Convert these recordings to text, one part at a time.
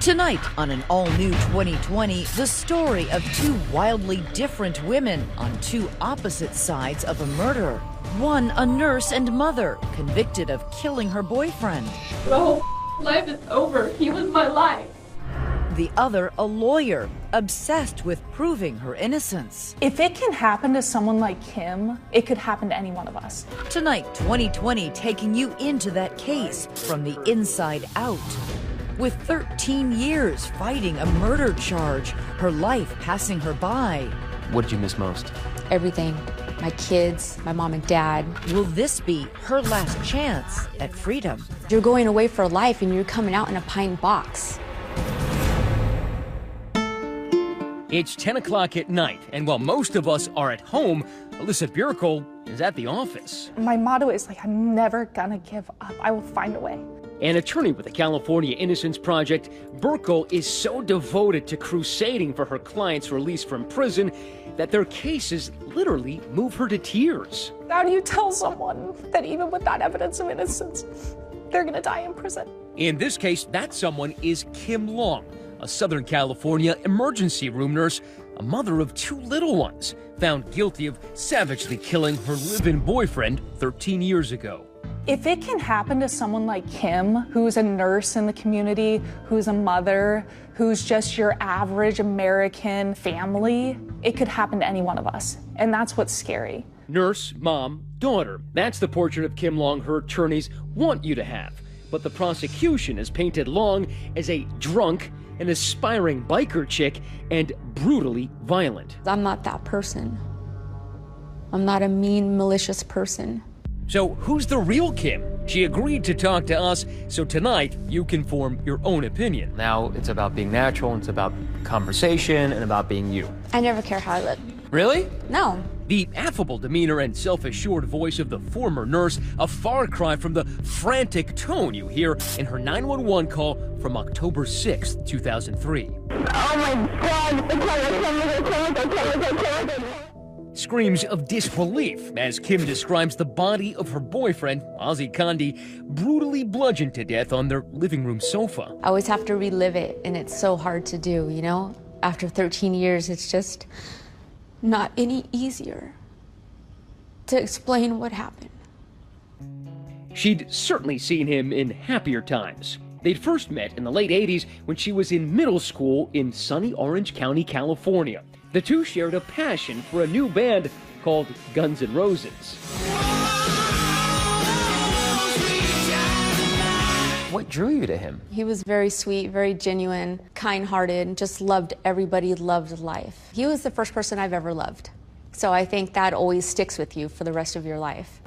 Tonight on an all-new 2020, the story of two wildly different women on two opposite sides of a murder. One, a nurse and mother, convicted of killing her boyfriend. My whole life is over. He was my life. The other, a lawyer, obsessed with proving her innocence. If it can happen to someone like Kim, it could happen to any one of us. Tonight, 2020 taking you into that case from the inside out. With 13 years fighting a murder charge, her life passing her by. What did you miss most? Everything. My kids, my mom and dad. Will this be her last chance at freedom? You're going away for life and you're coming out in a pine box. It's 10 o'clock at night, and while most of us are at home, Alyssa Bierkel is at the office. My motto is I'm never gonna give up. I will find a way. An attorney with the California Innocence Project, Bierkel is so devoted to crusading for her clients' release from prison that their cases literally move her to tears. How do you tell someone that even with that evidence of innocence, they're gonna die in prison? In this case, that someone is Kim Long, a Southern California emergency room nurse, a mother of two little ones, found guilty of savagely killing her live-in boyfriend 13 years ago. If it can happen to someone like Kim, who's a nurse in the community, who's a mother, who's just your average American family, it could happen to any one of us. And that's what's scary. Nurse, mom, daughter. That's the portrait of Kim Long her attorneys want you to have. But the prosecution has painted Long as a drunk, an aspiring biker chick, and brutally violent. I'm not that person. I'm not a mean, malicious person. So who's the real Kim? She agreed to talk to us, so tonight you can form your own opinion. Now it's about being natural, and it's about conversation, and about being you. I never care how I look. Really? No. The affable demeanor and self-assured voice of the former nurse, a far cry from the frantic tone you hear in her 911 call from October 6, 2003. Oh my God! Screams of disbelief as Kim describes the body of her boyfriend, Ozzie Condi, brutally bludgeoned to death on their living room sofa. I always have to relive it, and it's so hard to do, you know? After 13 years, it's just not any easier to explain what happened. She'd certainly seen him in happier times. They'd first met in the late 80s when she was in middle school in sunny Orange County, California. The two shared a passion for a new band called Guns N' Roses. What drew you to him? He was very sweet, very genuine, kind-hearted, just loved everybody, loved life. He was the first person I've ever loved. So I think that always sticks with you for the rest of your life.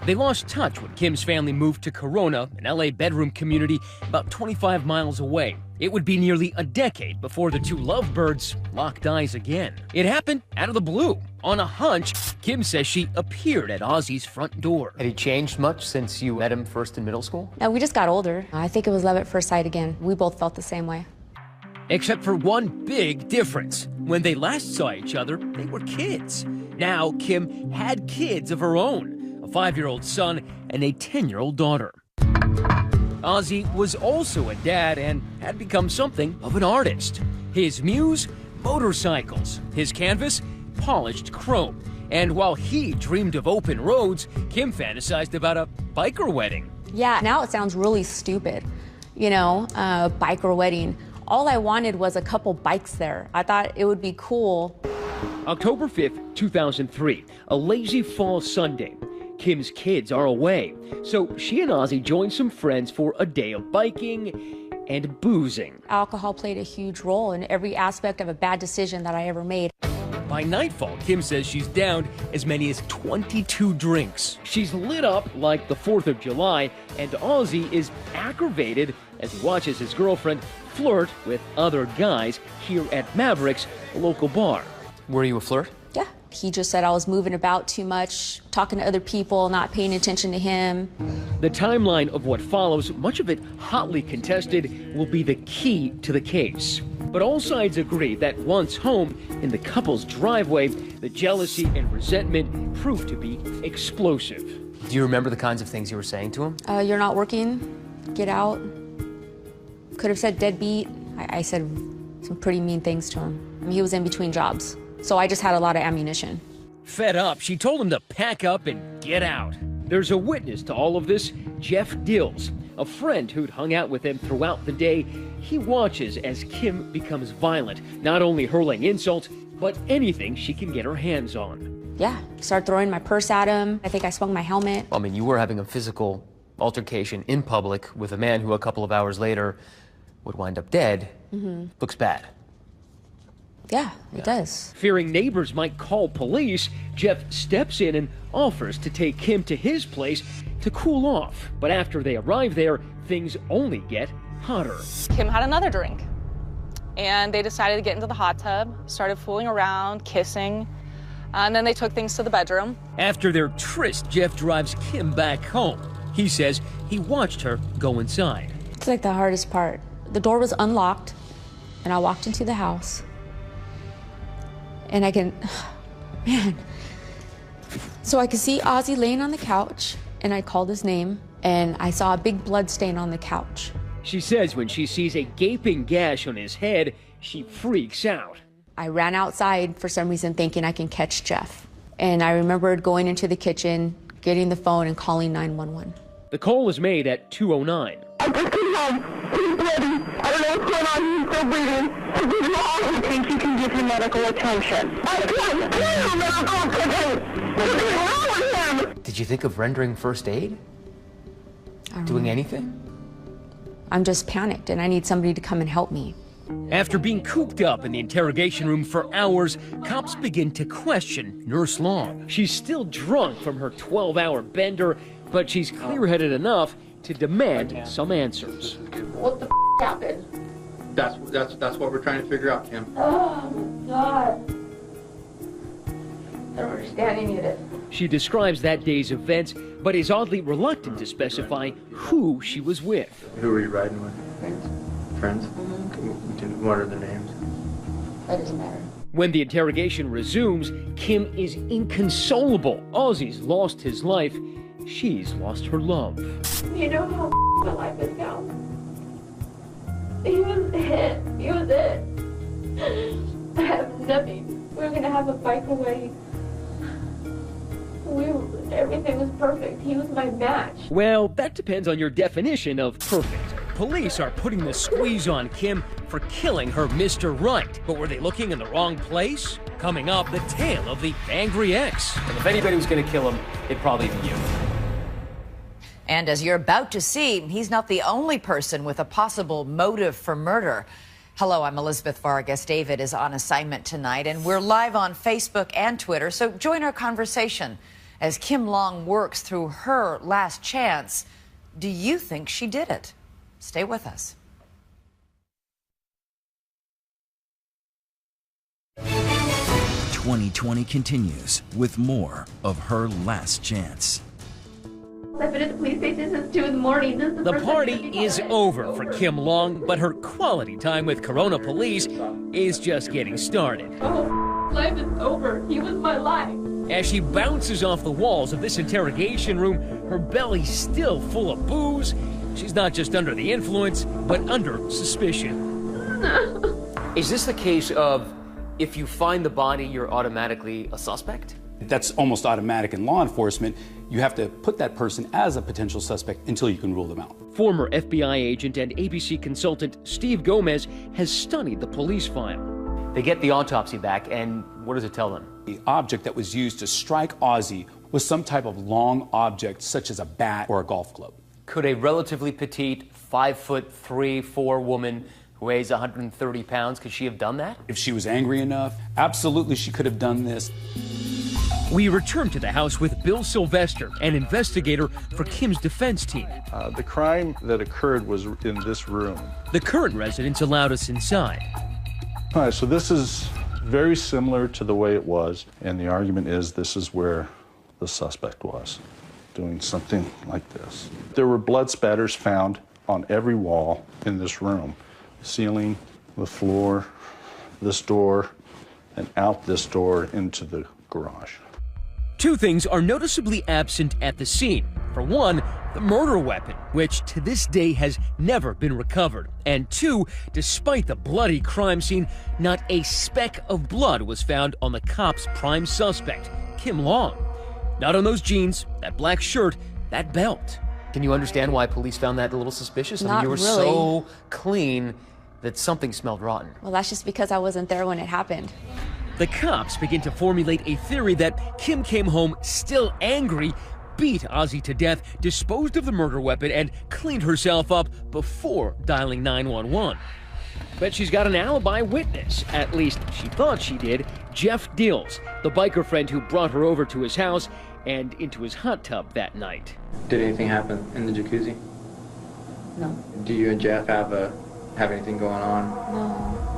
They lost touch when Kim's family moved to Corona, an LA bedroom community about 25 miles away. It would be nearly a decade before the two lovebirds locked eyes again. It happened out of the blue. On a hunch, Kim says she appeared at Ozzie's front door. Had he changed much since you met him first in middle school? No, we just got older. I think it was love at first sight again. We both felt the same way. Except for one big difference. When they last saw each other, they were kids. Now, Kim had kids of her own. A 5-year-old son and a 10-year-old daughter. Ozzie was also a dad and had become something of an artist. His muse, motorcycles. His canvas, polished chrome. And while he dreamed of open roads, Kim fantasized about a biker wedding. Yeah, now it sounds really stupid. You know, biker wedding. All I wanted was a couple bikes there. I thought it would be cool. October 5th, 2003, a lazy fall Sunday. Kim's kids are away, so she and Ozzie joined some friends for a day of biking and boozing. Alcohol played a huge role in every aspect of a bad decision that I ever made. By nightfall, Kim says she's downed as many as 22 drinks. She's lit up like the 4th of July, and Ozzie is aggravated as he watches his girlfriend flirt with other guys here at Mavericks, a local bar. Were you a flirt? Yeah. He just said I was moving about too much, talking to other people, not paying attention to him. The timeline of what follows, much of it hotly contested, will be the key to the case. But all sides agree that once home, in the couple's driveway, the jealousy and resentment proved to be explosive. Do you remember the kinds of things you were saying to him? You're not working, get out. Could have said deadbeat. I said some pretty mean things to him. I mean, he was in between jobs, so I just had a lot of ammunition. Fed up, she told him to pack up and get out. There's a witness to all of this, Jeff Dills, a friend who'd hung out with him throughout the day. He watches as Kim becomes violent, not only hurling insults, but anything she can get her hands on. Yeah, started throwing my purse at him. I think I swung my helmet. I mean, you were having a physical altercation in public with a man who a couple of hours later would wind up dead. Looks bad. Yeah, it does. Fearing neighbors might call police, Jeff steps in and offers to take Kim to his place to cool off. But after they arrive there, things only get hotter. Kim had another drink, and they decided to get into the hot tub, started fooling around, kissing, and then they took things to the bedroom. After their tryst, Jeff drives Kim back home. He says he watched her go inside. It's like the hardest part. The door was unlocked, and I walked into the house. And I can, man. So I could see Ozzy laying on the couch, and I called his name, and I saw a big blood stain on the couch. She says when she sees a gaping gash on his head, she freaks out. I ran outside for some reason thinking I can catch Jeff. And I remembered going into the kitchen, getting the phone, and calling 911. The call was made at 2:09. I just came home. He's bleeding. I don't know what's going on. He's still breathing. I think you can give him medical attention. I can't give him medical attention. What's wrong with him? Did you think of rendering first aid? Doing anything? I'm just panicked, and I need somebody to come and help me. After being cooped up in the interrogation room for hours, cops begin to question Nurse Long. She's still drunk from her 12-hour bender, but she's clear-headed enough to demand some answers. What the happened? That's what we're trying to figure out, Kim. Oh my God. I don't understand any of this. She describes that day's events, but is oddly reluctant to specify who she was with. Who were you riding with? Friends. Friends? What are their names? That doesn't matter. When the interrogation resumes, Kim is inconsolable. Ozzy's lost his life. She's lost her love. You know how my life is now. He was it. He was it. I have nothing. We were gonna have a bike away. Everything was perfect. He was my match. Well, that depends on your definition of perfect. Police are putting the squeeze on Kim for killing her Mr. Right. But were they looking in the wrong place? Coming up, the tale of the angry ex. And if anybody was going to kill him, it'd probably be you. And as you're about to see, he's not the only person with a possible motive for murder. Hello, I'm Elizabeth Vargas. David is on assignment tonight, and we're live on Facebook and Twitter, so join our conversation. As Kim Long works through her last chance, do you think she did it? Stay with us. 2020 continues with more of Her Last Chance. I've been at the police station since 2 in the morning. This is The first party time is over for Kim Long, but her quality time with Corona police is just getting started. Oh, life is over. He was my life. As she bounces off the walls of this interrogation room, her belly still full of booze. She's not just under the influence, but under suspicion. Is this the case of if you find the body, you're automatically a suspect? That's almost automatic in law enforcement. You have to put that person as a potential suspect until you can rule them out. Former FBI agent and ABC consultant Steve Gomez has studied the police file. They get the autopsy back, and what does it tell them? The object that was used to strike Ozzy was some type of long object, such as a bat or a golf club. Could a relatively petite 5'3", 4" woman who weighs 130 pounds, could she have done that? If she was angry enough, absolutely she could have done this. We return to the house with Bill Sylvester, an investigator for Kim's defense team. The crime that occurred was in this room. The current residents allowed us inside. All right, so this is very similar to the way it was, and the argument is this is where the suspect was, doing something like this. There were blood spatters found on every wall in this room, ceiling, the floor, this door, and out this door into the garage. Two things are noticeably absent at the scene. For one, the murder weapon, which to this day has never been recovered. And two, despite the bloody crime scene, not a speck of blood was found on the cops' prime suspect, Kim Long. Not on those jeans, that black shirt, that belt. Can you understand why police found that a little suspicious? I mean, Not you were really. so clean that something smelled rotten. Well, that's just because I wasn't there when it happened. The cops begin to formulate a theory that Kim came home still angry, beat Ozzy to death, disposed of the murder weapon, and cleaned herself up before dialing 911. But she's got an alibi witness, at least she thought she did, Jeff Dills, the biker friend who brought her over to his house and into his hot tub that night. Did anything happen in the jacuzzi? No. Do you and Jeff have anything going on? No.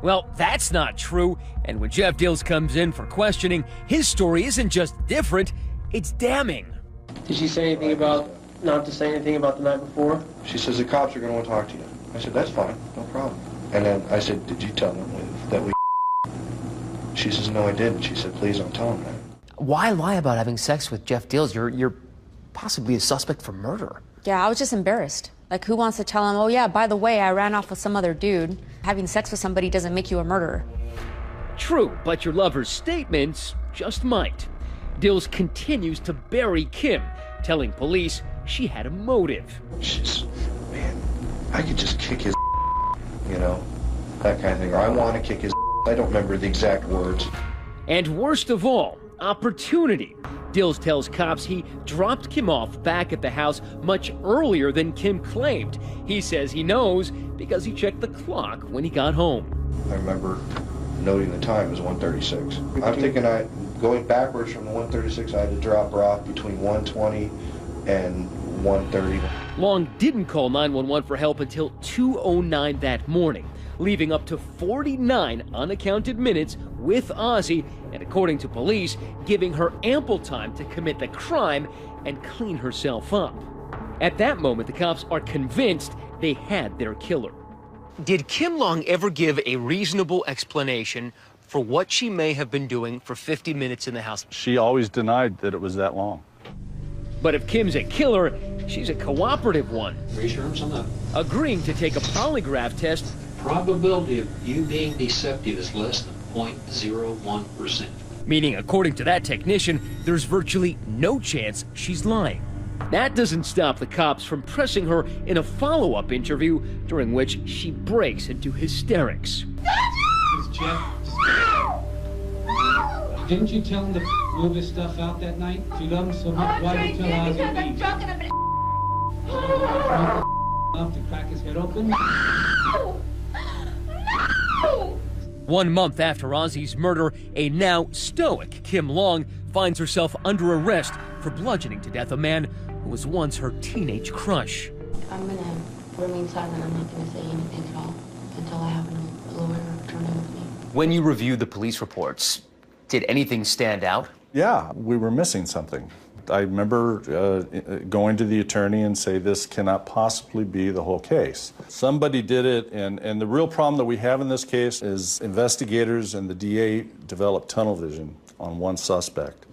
Well, that's not true, and when Jeff Dills comes in for questioning, his story isn't just different, it's damning. Did she say anything about not to say anything about the night before? She says the cops are going to want to talk to you. I said, that's fine, no problem. And then I said, did you tell them that we She says, no, I didn't. She said, please don't tell them that. Why lie about having sex with Jeff Dills? You're possibly a suspect for murder. Yeah, I was just embarrassed. Like, who wants to tell him, oh yeah, by the way, I ran off with some other dude. Having sex with somebody doesn't make you a murderer. True, but your lover's statements just might. Dills continues to bury Kim, telling police she had a motive. She's, man, I could just kick his you know, that kind of thing. Or I want to kick his I don't remember the exact words. And worst of all, opportunity. Dills tells cops he dropped Kim off back at the house much earlier than Kim claimed. He says he knows because he checked the clock when he got home. I remember noting the time was 1:36. I'm thinking going backwards from the 1:36, I had to drop her off between 1:20 and 1:30. Long didn't call 911 for help until 2:09 that morning, leaving up to 49 unaccounted minutes with Ozzy, and according to police, giving her ample time to commit the crime and clean herself up. At that moment, the cops are convinced they had their killer. Did Kim Long ever give a reasonable explanation for what she may have been doing for 50 minutes in the house? She always denied that it was that long. But if Kim's a killer, she's a cooperative one. Are you sure on that? Agreeing to take a polygraph test. Probability of you being deceptive is less than 0.01%. Meaning, according to that technician, there's virtually no chance she's lying. That doesn't stop the cops from pressing her in a follow-up interview, during which she breaks into hysterics. Jeff, didn't you tell him to move his stuff out that night? If you love him so much, why did you tell Ozzy to leave? Drunk and Enough to crack his head open? No! 1 month after Ozzy's murder, a now stoic Kim Long finds herself under arrest for bludgeoning to death a man who was once her teenage crush. I'm gonna remain silent. I'm not gonna say anything at all until I have a lawyer attorney with me. When you reviewed the police reports, did anything stand out? Yeah, we were missing something. I remember going to the attorney and say, this cannot possibly be the whole case. Somebody did it, and the real problem that we have in this case is investigators and the DA developed tunnel vision on one suspect.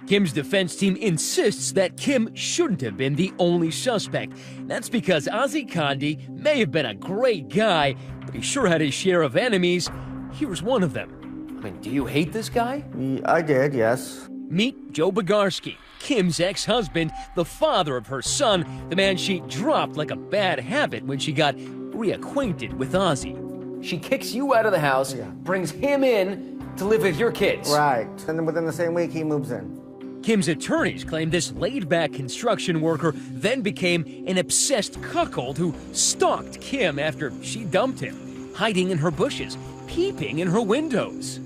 Kim's defense team insists that Kim shouldn't have been the only suspect. That's because Ozzy Condi may have been a great guy, but he sure had his share of enemies. Here's one of them. I mean, do you hate this guy? I did, yes. Meet Joe Bogarski, Kim's ex-husband, the father of her son, the man she dropped like a bad habit when she got reacquainted with Ozzy. She kicks you out of the house, brings him in to live with your kids. Right, and then within the same week he moves in. Kim's attorneys claim this laid-back construction worker then became an obsessed cuckold who stalked Kim after she dumped him, hiding in her bushes, peeping in her windows.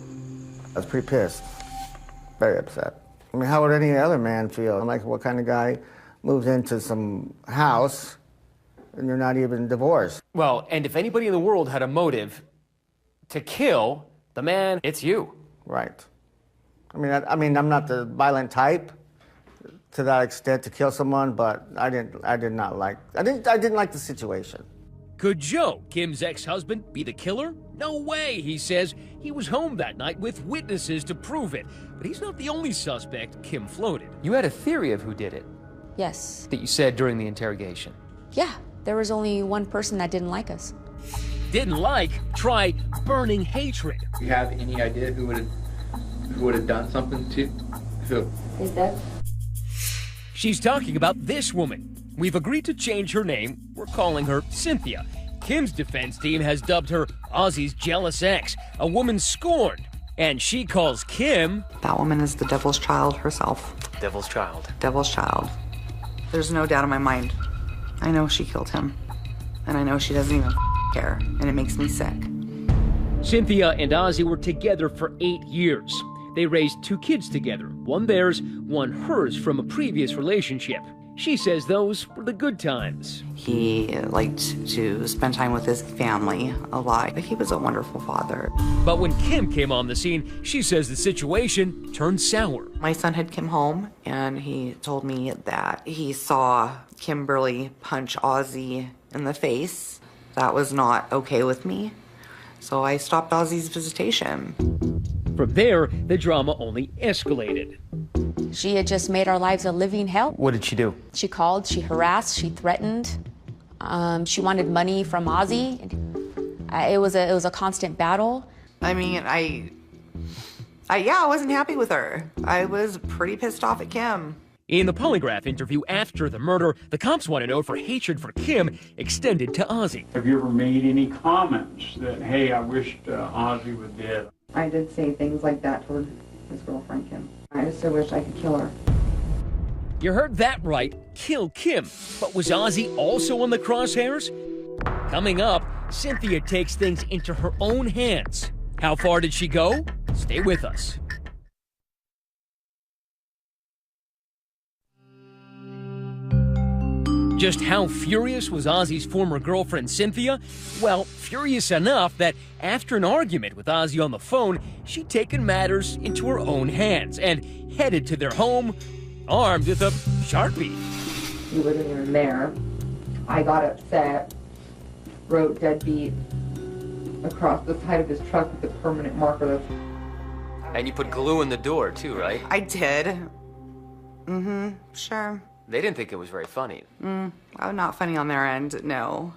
I was pretty pissed, very upset. I mean, how would any other man feel? I'm like, what kind of guy moves into some house and you're not even divorced? Well, and if anybody in the world had a motive to kill the man, it's you. Right. I mean, I'm not the violent type to that extent to kill someone, but I didn't like the situation. Could Joe, Kim's ex-husband, be the killer? No way, he says. He was home that night with witnesses to prove it. But he's not the only suspect Kim floated. You had a theory of who did it. Yes. That you said during the interrogation. Yeah, there was only one person that didn't like us. Didn't like? Try burning hatred. Do you have any idea who would have done something to who? Is that? She's talking about this woman. We've agreed to change her name. We're calling her Cynthia. Kim's defense team has dubbed her Ozzy's jealous ex, a woman scorned. And she calls Kim... That woman is the devil's child herself. Devil's child. Devil's child. There's no doubt in my mind. I know she killed him. And I know she doesn't even care. And it makes me sick. Cynthia and Ozzy were together for 8 years. They raised 2 kids together. One theirs, one hers from a previous relationship. She says those were the good times. He liked to spend time with his family a lot. He was a wonderful father. But when Kim came on the scene, she says the situation turned sour. My son had come home, and he told me that he saw Kimberly punch Ozzy in the face. That was not okay with me, so I stopped Ozzy's visitation. From there, the drama only escalated. She had just made our lives a living hell. What did she do? She called, she harassed, she threatened. She wanted money from Ozzy. It was a constant battle. I mean, I wasn't happy with her. I was pretty pissed off at Kim. In the polygraph interview after the murder, the cops want to know if her hatred for Kim extended to Ozzy. Have you ever made any comments that, hey, I wished Ozzy was dead? I did say things like that toward his girlfriend, Kim. I just so wish I could kill her. You heard that right, kill Kim. But was Ozzy also on the crosshairs? Coming up, Cynthia takes things into her own hands. How far did she go? Stay with us. Just how furious was Ozzy's former girlfriend, Cynthia? Well, furious enough that after an argument with Ozzy on the phone, she'd taken matters into her own hands and headed to their home armed with a Sharpie. You wasn't even there. I got upset, wrote deadbeat across the side of his truck with a permanent marker. And you put glue in the door, too, right? I did. Mm-hmm, sure. They didn't think it was very funny. Not funny on their end, no.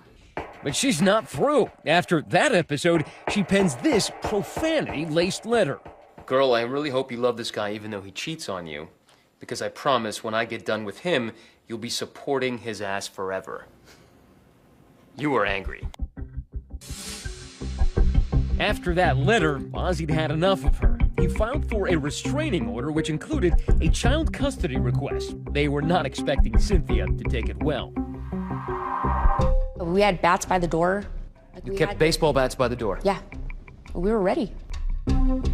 But she's not through. After that episode, she pens this profanity-laced letter. Girl, I really hope you love this guy even though he cheats on you. Because I promise when I get done with him, you'll be supporting his ass forever. You were angry. After that letter, Ozzy'd had enough of her. He filed for a restraining order, which included a child custody request. They were not expecting Cynthia to take it well. We had bats by the door. You kept baseball bats by the door? Yeah. We were ready.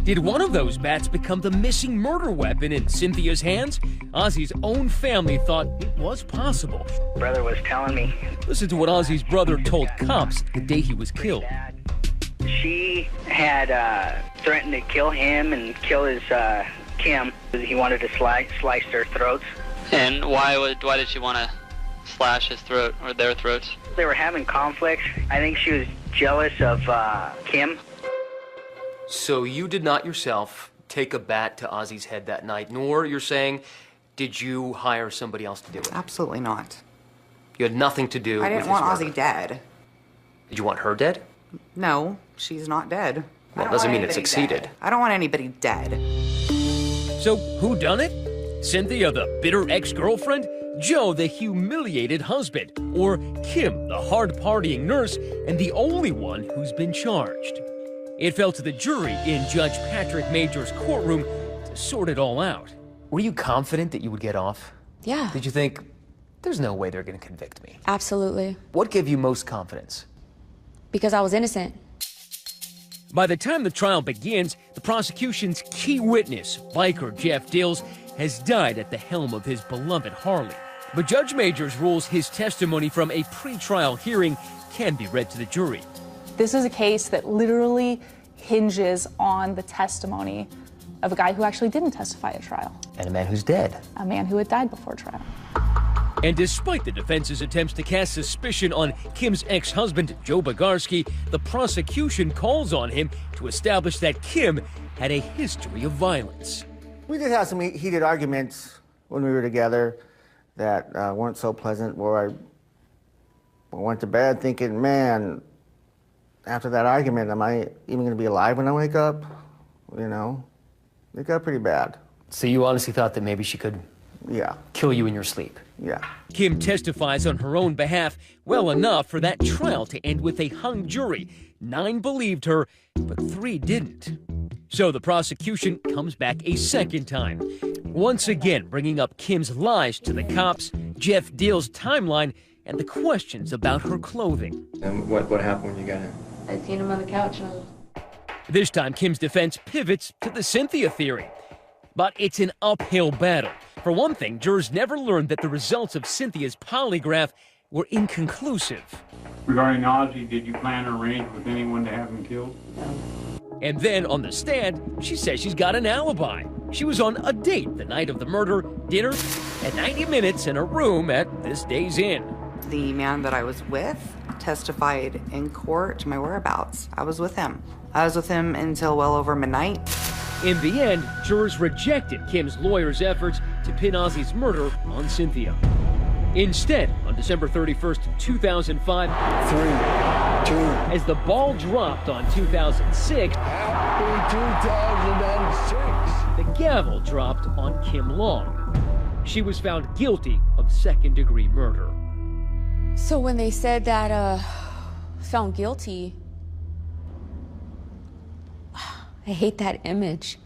Did one of those bats become the missing murder weapon in Cynthia's hands? Ozzy's own family thought it was possible. Brother was telling me. Listen to what Ozzy's brother told cops the day he was killed. She had threatened to kill him and kill his Kim. He wanted to slice their throats. And why did she want to slash his throat or their throats? They were having conflicts. I think she was jealous of Kim. So you did not yourself take a bat to Ozzy's head that night, nor, you're saying, did you hire somebody else to do it? Absolutely not. You had nothing to do with his I didn't want murder. Ozzy dead. Did you want her dead? No, she's not dead. Well, it doesn't mean it succeeded. Dead. I don't want anybody dead. So who done it? Cynthia, the bitter ex-girlfriend? Joe, the humiliated husband? Or Kim, the hard-partying nurse and the only one who's been charged? It fell to the jury in Judge Patrick Major's courtroom to sort it all out. Were you confident that you would get off? Yeah. Did you think, there's no way they're going to convict me? Absolutely. What gave you most confidence? Because I was innocent. By the time the trial begins, the prosecution's key witness, biker Jeff Dills, has died at the helm of his beloved Harley. But Judge Majors rules his testimony from a pre-trial hearing can be read to the jury. This is a case that literally hinges on the testimony of a guy who actually didn't testify at trial. And a man who's dead. A man who had died before trial. And despite the defense's attempts to cast suspicion on Kim's ex-husband, Joe Bogarski, the prosecution calls on him to establish that Kim had a history of violence. We did have some heated arguments when we were together that weren't so pleasant, where I went to bed thinking, man, after that argument, am I even going to be alive when I wake up? You know, it got pretty bad. So you honestly thought that maybe she could kill you in your sleep? Yeah. Kim testifies on her own behalf well enough for that trial to end with a hung jury. 9 believed her, but 3 didn't. So the prosecution comes back a second time, once again bringing up Kim's lies to the cops, Jeff Deal's timeline, and the questions about her clothing. And what happened when you got in? I seen him on the couch and This time, Kim's defense pivots to the Cynthia theory. But it's an uphill battle. For one thing, jurors never learned that the results of Cynthia's polygraph were inconclusive. Regarding Ozzy, did you plan or arrange with anyone to have him killed? And then on the stand, she says she's got an alibi. She was on a date the night of the murder, dinner, and 90 minutes in a room at this day's inn. The man that I was with testified in court to my whereabouts. I was with him. I was with him until well over midnight. In the end, jurors rejected Kim's lawyer's efforts to pin Ozzy's murder on Cynthia. Instead, on December 31st, 2005, as the ball dropped on 2006, the gavel dropped on Kim Long. She was found guilty of second-degree murder. So when they said that, found guilty, I hate that image.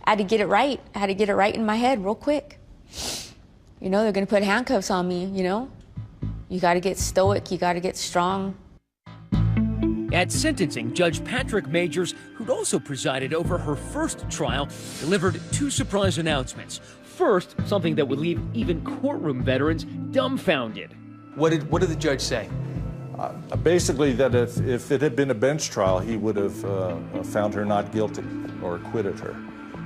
I had to get it right. I had to get it right in my head real quick. You know, they're gonna put handcuffs on me, you know? You gotta get stoic, you gotta get strong. At sentencing, Judge Patrick Majors, who'd also presided over her first trial, delivered 2 surprise announcements. First, something that would leave even courtroom veterans dumbfounded. What did the judge say? Basically that if it had been a bench trial, he would have found her not guilty or acquitted her.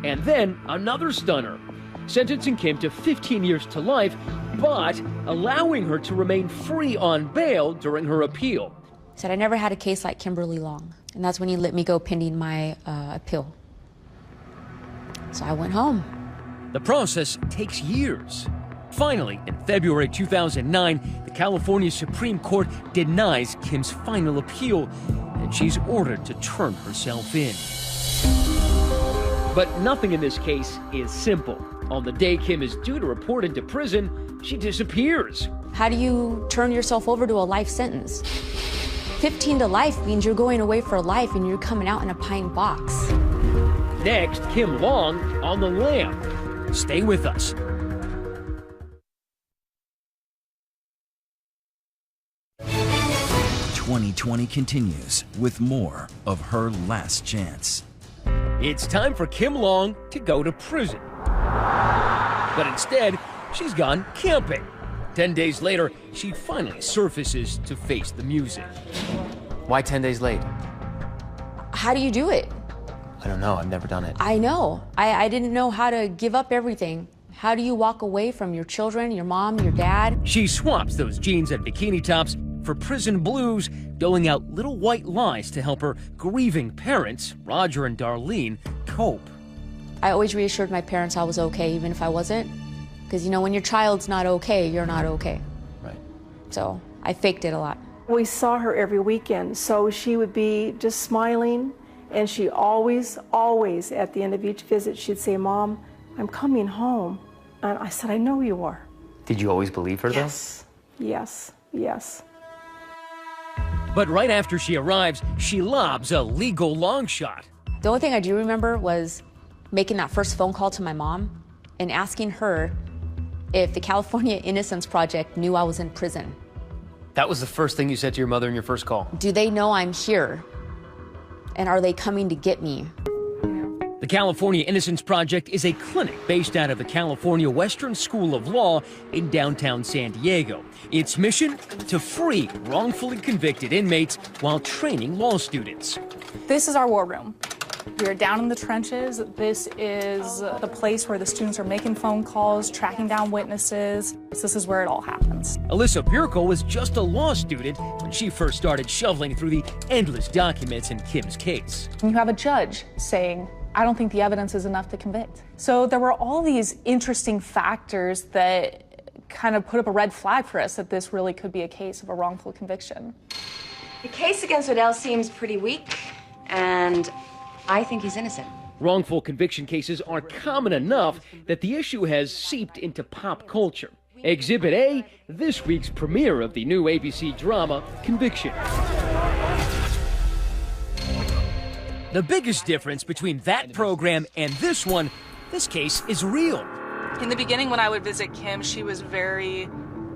And then another stunner, sentencing Kim to 15 years to life, but allowing her to remain free on bail during her appeal. Said I never had a case like Kimberly Long, and that's when he let me go pending my appeal. So I went home. The process takes years. Finally, in February 2009, the California Supreme Court denies Kim's final appeal, and she's ordered to turn herself in. But nothing in this case is simple. On the day Kim is due to report into prison, she disappears. How do you turn yourself over to a life sentence? 15 to life means you're going away for life and you're coming out in a pine box. Next, Kim Long on the lam. Stay with us. "2020 continues with more of Her Last Chance. It's time for Kim Long to go to prison. But instead, she's gone camping. 10 days later, she finally surfaces to face the music. Why 10 days late? How do you do it? I don't know. I've never done it. I know. I didn't know how to give up everything. How do you walk away from your children, your mom, your dad? She swaps those jeans and bikini tops for prison blues, doling out little white lies to help her grieving parents, Roger and Darlene, cope. I always reassured my parents I was okay, even if I wasn't. Because, you know, when your child's not okay, you're not okay. Right. So I faked it a lot. We saw her every weekend, so she would be just smiling, and she always, at the end of each visit, she'd say, "Mom, I'm coming home." And I said, "I know you are." Did you always believe her, though? Yes, yes. But right after she arrives, she lobs a legal long shot. The only thing I do remember was making that first phone call to my mom and asking her if the California Innocence Project knew I was in prison. That was the first thing you said to your mother in your first call? Do they know I'm here? And are they coming to get me? The California Innocence Project is a clinic based out of the California Western School of Law in downtown San Diego. Its mission? To free wrongfully convicted inmates while training law students. This is our war room. We are down in the trenches. This is the place where the students are making phone calls, tracking down witnesses. This is where it all happens. Alyssa Bierko was just a law student when she first started shoveling through the endless documents in Kim's case. And you have a judge saying, I don't think the evidence is enough to convict. So there were all these interesting factors that kind of put up a red flag for us that this really could be a case of a wrongful conviction. The case against Odell seems pretty weak, and I think he's innocent. Wrongful conviction cases are common enough that the issue has seeped into pop culture. Exhibit A, this week's premiere of the new ABC drama, Conviction. The biggest difference between that program and this one, this case is real. In the beginning, when I would visit Kim, she was very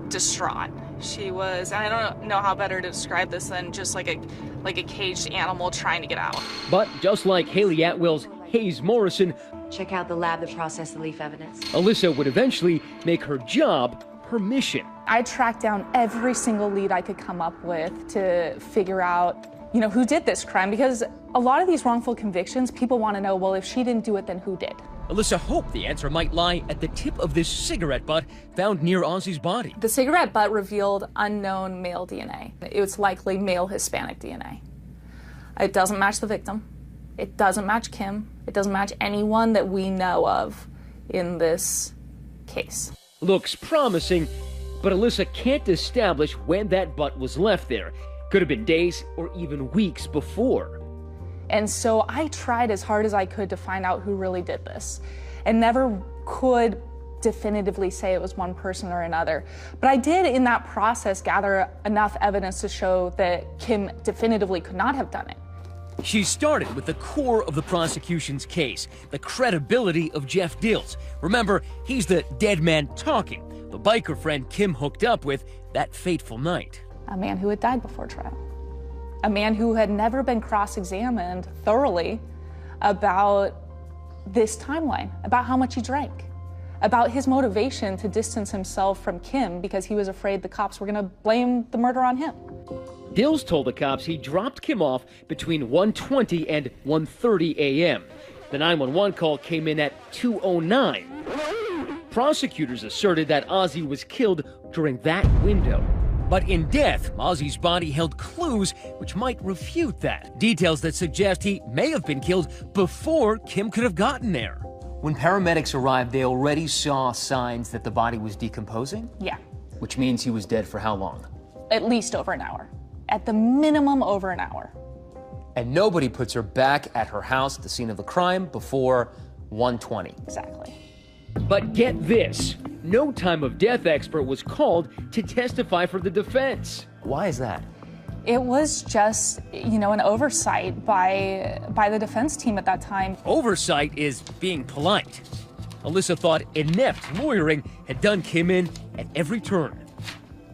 distraught. She was, and I don't know how better to describe this than just like a caged animal trying to get out. But just like Haley Atwell's Hayes Morrison, Check out the lab that processed the leaf evidence. Alyssa would eventually make her job her mission. I tracked down every single lead I could come up with to figure out, who did this crime, because a lot of these wrongful convictions, people want to know, well, if she didn't do it, then who did? Alyssa hoped the answer might lie at the tip of this cigarette butt found near Ozzy's body. The cigarette butt revealed unknown male DNA. It was likely male Hispanic DNA. It doesn't match the victim. It doesn't match Kim. It doesn't match anyone that we know of in this case. Looks promising, but Alyssa can't establish when that butt was left there. Could have been days or even weeks before. And so I tried as hard as I could to find out who really did this, and never could definitively say it was one person or another. But I did, in that process, gather enough evidence to show that Kim definitively could not have done it. She started with the core of the prosecution's case, the credibility of Jeff Dills. Remember, he's the dead man talking, the biker friend Kim hooked up with that fateful night. A man who had died before trial. A man who had never been cross-examined thoroughly about this timeline, about how much he drank, about his motivation to distance himself from Kim because he was afraid the cops were going to blame the murder on him. Dills told the cops he dropped Kim off between 1:20 and 1:30 a.m. The 911 call came in at 2:09. Prosecutors asserted that Ozzy was killed during that window. But in death, Ozzy's body held clues which might refute that. Details that suggest he may have been killed before Kim could have gotten there. When paramedics arrived, they already saw signs that the body was decomposing? Yeah. Which means he was dead for how long? At least over an hour. At the minimum, over an hour. And nobody puts her back at her house at the scene of the crime before 1:20. Exactly. But get this, no time of death expert was called to testify for the defense. Why is that? It was just, an oversight by the defense team at that time. Oversight is being polite. Alyssa thought inept lawyering had done Kim in at every turn.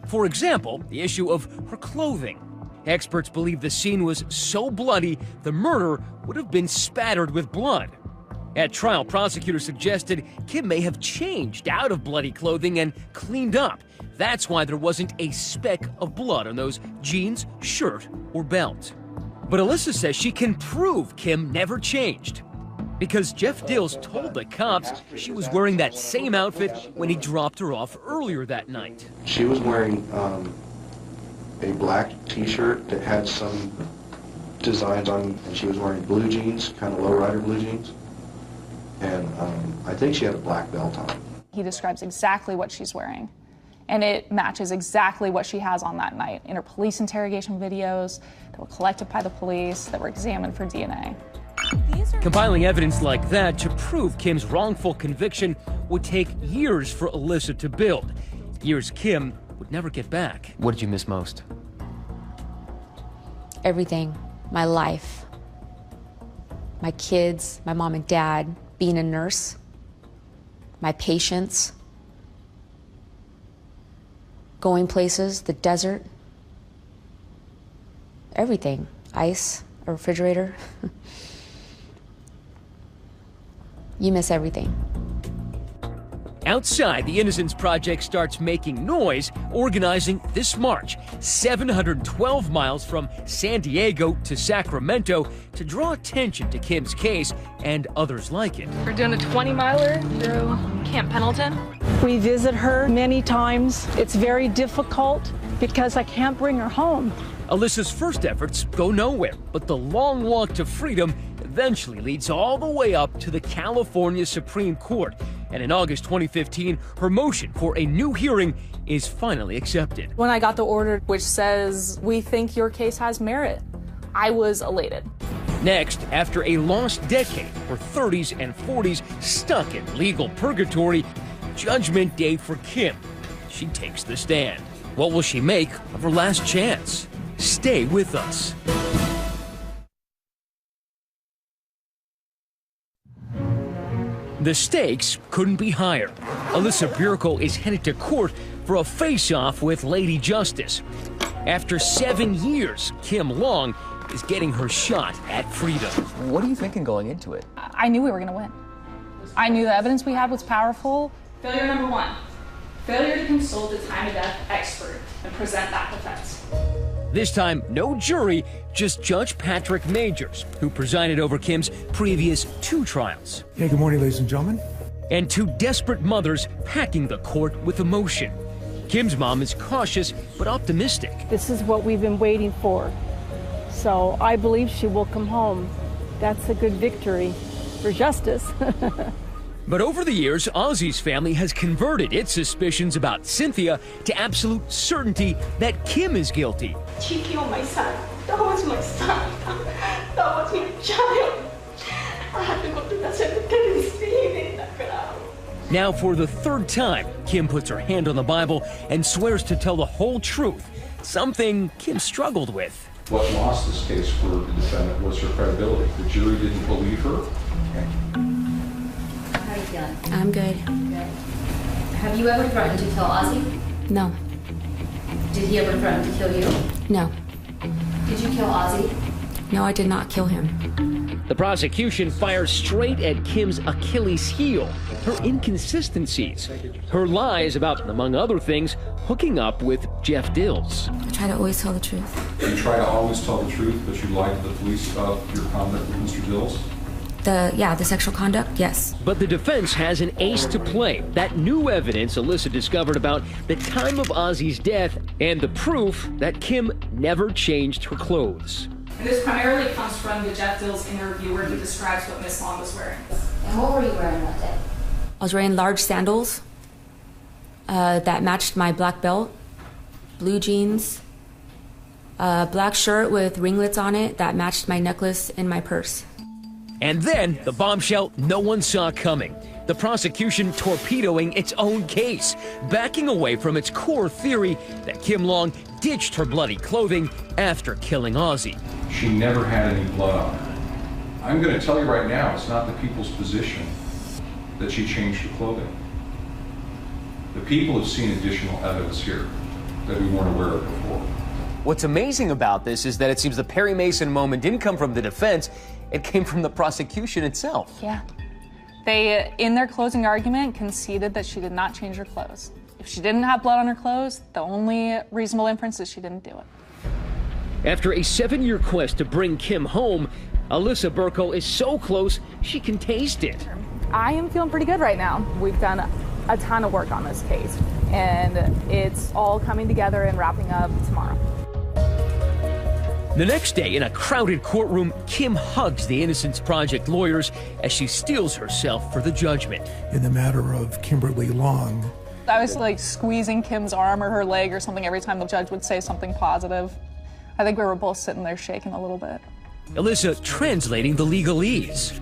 For example, the issue of her clothing. Experts believe the scene was so bloody, the murder would have been spattered with blood. At trial, prosecutors suggested Kim may have changed out of bloody clothing and cleaned up. That's why there wasn't a speck of blood on those jeans, shirt, or belt. But Alyssa says she can prove Kim never changed, because Jeff Dills told the cops she was wearing that same outfit when he dropped her off earlier that night. She was wearing a black t-shirt that had some designs on, and she was wearing blue jeans, kind of lowrider blue jeans. And I think she had a black belt on. He describes exactly what she's wearing, and it matches exactly what she has on that night in her police interrogation videos that were collected by the police, that were examined for DNA. Compiling evidence like that to prove Kim's wrongful conviction would take years for Alyssa to build, years Kim would never get back. What did you miss most? Everything. My life. My kids, my mom and dad, being a nurse, my patients, going places, the desert, everything. Ice, a refrigerator. You miss everything. Outside, the Innocence Project starts making noise, organizing this march, 712 miles from San Diego to Sacramento, to draw attention to Kim's case and others like it. We're doing a 20-miler through Camp Pendleton. We visit her many times. It's very difficult because I can't bring her home. Alyssa's first efforts go nowhere, but the long walk to freedom eventually leads all the way up to the California Supreme Court. And in August 2015, her motion for a new hearing is finally accepted. When I got the order which says, "We think your case has merit," I was elated. Next, after a lost decade, her 30s and 40s stuck in legal purgatory, Judgment Day for Kim. She takes the stand. What will she make of her last chance? Stay with us. The stakes couldn't be higher. Alyssa Burko is headed to court for a face-off with Lady Justice. After 7 years, Kim Long is getting her shot at freedom. What are you thinking going into it? I knew we were going to win. I knew the evidence we had was powerful. Failure number 1, failure to consult a time of death expert and present that defense. This time, no jury, just Judge Patrick Majors, who presided over Kim's previous 2 trials. Yeah, good morning, ladies and gentlemen. And 2 desperate mothers packing the court with emotion. Kim's mom is cautious but optimistic. This is what we've been waiting for. So I believe she will come home. That's a good victory for justice. But over the years, Ozzy's family has converted its suspicions about Cynthia to absolute certainty that Kim is guilty. She killed my son. That was my son. That was my child. I had to go to the cemetery and see him in the ground. Now, for the 3rd time, Kim puts her hand on the Bible and swears to tell the whole truth, something Kim struggled with. What lost this case for the defendant was her credibility. The jury didn't believe her. How are you feeling? I'm good. Good. Have you ever threatened to kill Ozzy? No. Did he ever threaten to kill you? No. Did you kill Ozzy? No, I did not kill him. The prosecution fires straight at Kim's Achilles heel, her inconsistencies, her lies about, among other things, hooking up with Jeff Dills. I try to always tell the truth. You try to always tell the truth, but you lied to the police about your conduct with Mr. Dills? The sexual conduct, yes. But the defense has an ace to play. That new evidence Alyssa discovered about the time of Ozzy's death and the proof that Kim never changed her clothes. And this primarily comes from the Jeff Dills interview where he describes what Miss Long was wearing. And what were you wearing that day? I was wearing large sandals that matched my black belt, blue jeans, a black shirt with ringlets on it that matched my necklace and my purse. And then the bombshell no one saw coming. The prosecution torpedoing its own case, backing away from its core theory that Kim Long ditched her bloody clothing after killing Ozzy. She never had any blood on her. I'm going to tell you right now, it's not the people's position that she changed her clothing. The people have seen additional evidence here that we weren't aware of before. What's amazing about this is that it seems the Perry Mason moment didn't come from the defense, it came from the prosecution itself. Yeah. They, in their closing argument, conceded that she did not change her clothes. If she didn't have blood on her clothes, the only reasonable inference is she didn't do it. After a 7-year quest to bring Kim home, Alyssa Burko is so close she can taste it. I am feeling pretty good right now. We've done a ton of work on this case, and it's all coming together and wrapping up tomorrow. The next day, in a crowded courtroom, Kim hugs the Innocence Project lawyers as she steels herself for the judgment. In the matter of Kimberly Long, I was like squeezing Kim's arm or her leg or something every time the judge would say something positive. I think we were both sitting there shaking a little bit. Alyssa translating the legalese.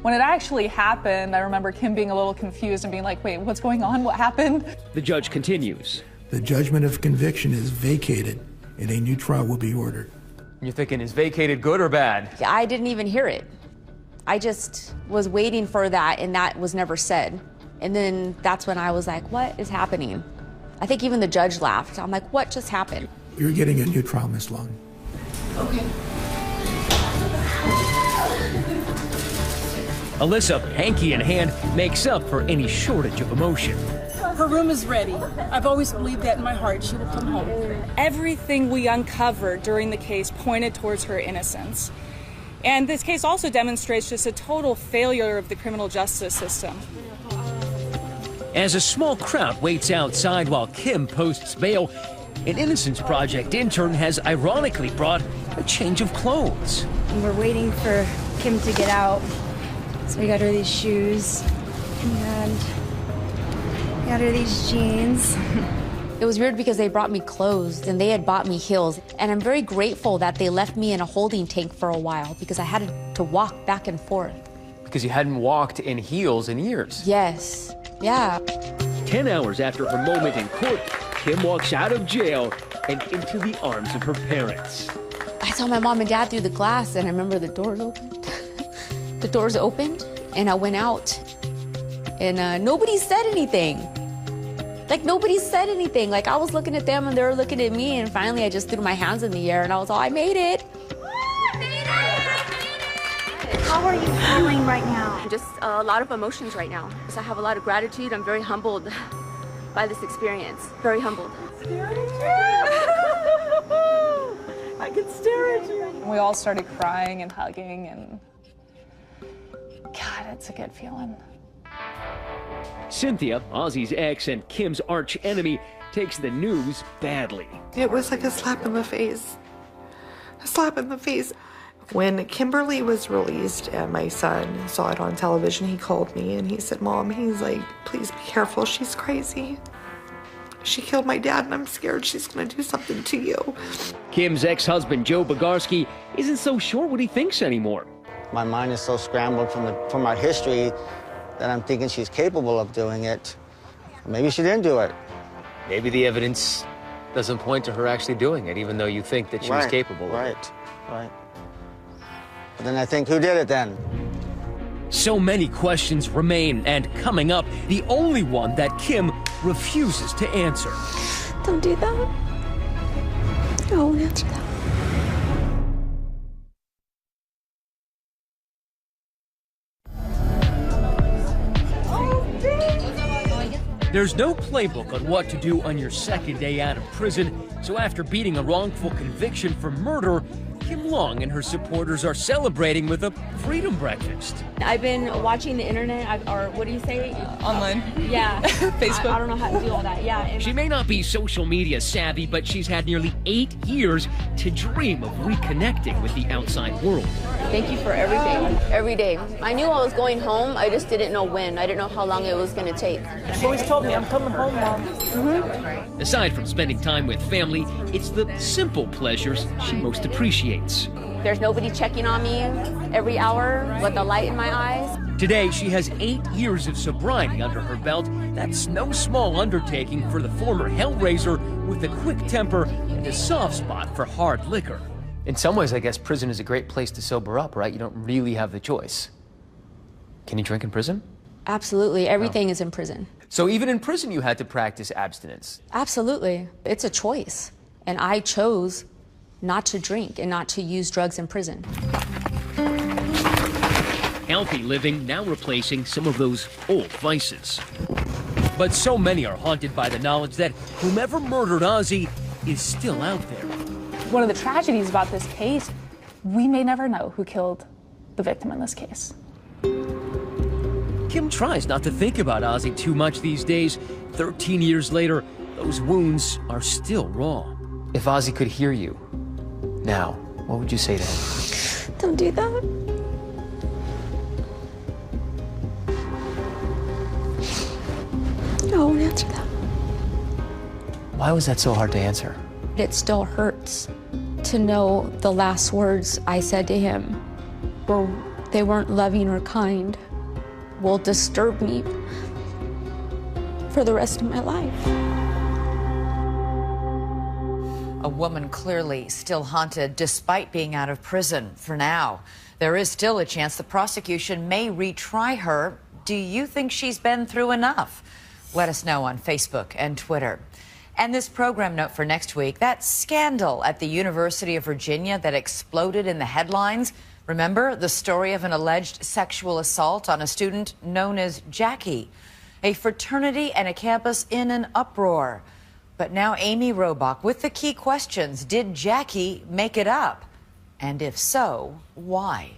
When it actually happened, I remember Kim being a little confused and being like, wait, what's going on? What happened? The judge continues. The judgment of conviction is vacated and a new trial will be ordered. You're thinking, is vacated good or bad? I didn't even hear it. I just was waiting for that, and that was never said. And then that's when I was like, what is happening? I think even the judge laughed. I'm like, what just happened? You're getting a new trial, Miss Long. Okay. Alyssa, hanky in hand, makes up for any shortage of emotion. Her room is ready. I've always believed that in my heart. She will come home. Everything we uncovered during the case pointed towards her innocence. And this case also demonstrates just a total failure of the criminal justice system. As a small crowd waits outside while Kim posts bail, an Innocence Project intern has ironically brought a change of clothes. We're waiting for Kim to get out. So we got her these shoes and got her these jeans. It was weird because they brought me clothes and they had bought me heels. And I'm very grateful that they left me in a holding tank for a while because I had to walk back and forth. Because you hadn't walked in heels in years. Yes, yeah. 10 hours after her moment in court, Kim walks out of jail and into the arms of her parents. I saw my mom and dad through the glass and I remember the doors opened. The doors opened and I went out and nobody said anything. Like nobody said anything. Like I was looking at them and they were looking at me and finally I just threw my hands in the air and I was all, I made it. How are you feeling right now? Just a lot of emotions right now. Because I have a lot of gratitude. I'm very humbled by this experience. Very humbled. I can stare at you. We all started crying and hugging and God, it's a good feeling. Cynthia, Ozzy's ex and Kim's arch enemy, takes the news badly. It was like a slap in the face. A slap in the face. When Kimberly was released and my son saw it on television, he called me and he said, Mom, he's like, please be careful, she's crazy. She killed my dad and I'm scared she's gonna do something to you. Kim's ex-husband, Joe Bogarski, isn't so sure what he thinks anymore. My mind is so scrambled from our history that I'm thinking she's capable of doing it. Maybe she didn't do it. Maybe the evidence doesn't point to her actually doing it, even though you think that she was capable of it. Right. But then I think, who did it then? So many questions remain, and coming up, the only one that Kim refuses to answer. Don't do that. I won't answer that. There's no playbook on what to do on your second day out of prison, so after beating a wrongful conviction for murder, Kim Long and her supporters are celebrating with a freedom breakfast. I've been watching the internet, or what do you say? Online. Yeah. Facebook. I don't know how to do all that, yeah. And She may not be social media savvy, but she's had nearly 8 years to dream of reconnecting with the outside world. thank you for everything, every day. I knew I was going home, I just didn't know when. I didn't know how long it was going to take. She always told me, I'm coming home, Mom. Aside from spending time with family, it's the simple pleasures she most appreciates. There's nobody checking on me every hour with the light in my eyes. Today, she has 8 years of sobriety under her belt. That's no small undertaking for the former hellraiser with a quick temper and a soft spot for hard liquor. In some ways, I guess prison is a great place to sober up, right? You don't really have the choice. Can you drink in prison? Absolutely. Everything is in prison. So even in prison, you had to practice abstinence. Absolutely. It's a choice. And I chose not to drink and not to use drugs in prison. Healthy living now replacing some of those old vices. But so many are haunted by the knowledge that whomever murdered Ozzy is still out there. One of the tragedies about this case, we may never know who killed the victim in this case. Kim tries not to think about Ozzy too much these days. 13 years later, those wounds are still raw. If Ozzy could hear you now, what would you say to him? Don't do that. I won't answer that. Why was that so hard to answer? It still hurts to know the last words I said to him they weren't loving or kind, will disturb me for the rest of my life. A woman clearly still haunted despite being out of prison for now. There is still a chance the prosecution may retry her. Do you think she's been through enough? Let us know on Facebook and Twitter. And this program note for next week, that scandal at the University of Virginia that exploded in the headlines. Remember the story of an alleged sexual assault on a student known as Jackie? A fraternity and a campus in an uproar. But now Amy Robach with the key questions. Did Jackie make it up? And if so, why?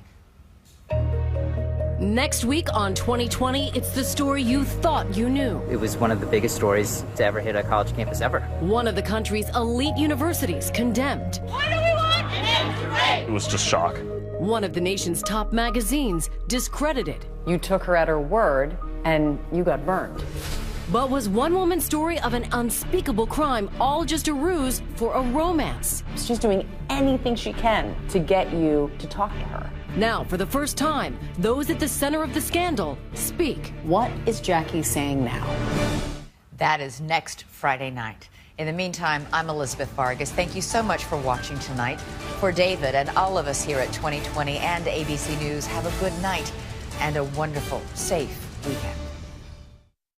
Next week on 2020, it's the story you thought you knew. It was one of the biggest stories to ever hit a college campus ever. One of the country's elite universities condemned. What do we want? An answer rate! It was just shock. One of the nation's top magazines discredited. You took her at her word, and you got burned. But was one woman's story of an unspeakable crime all just a ruse for a romance? She's doing anything she can to get you to talk to her. Now, for the first time, those at the center of the scandal speak. What is Jackie saying now? That is next Friday night. In the meantime, I'm Elizabeth Vargas. Thank you so much for watching tonight. For David and all of us here at 2020 and ABC News, have a good night and a wonderful, safe weekend.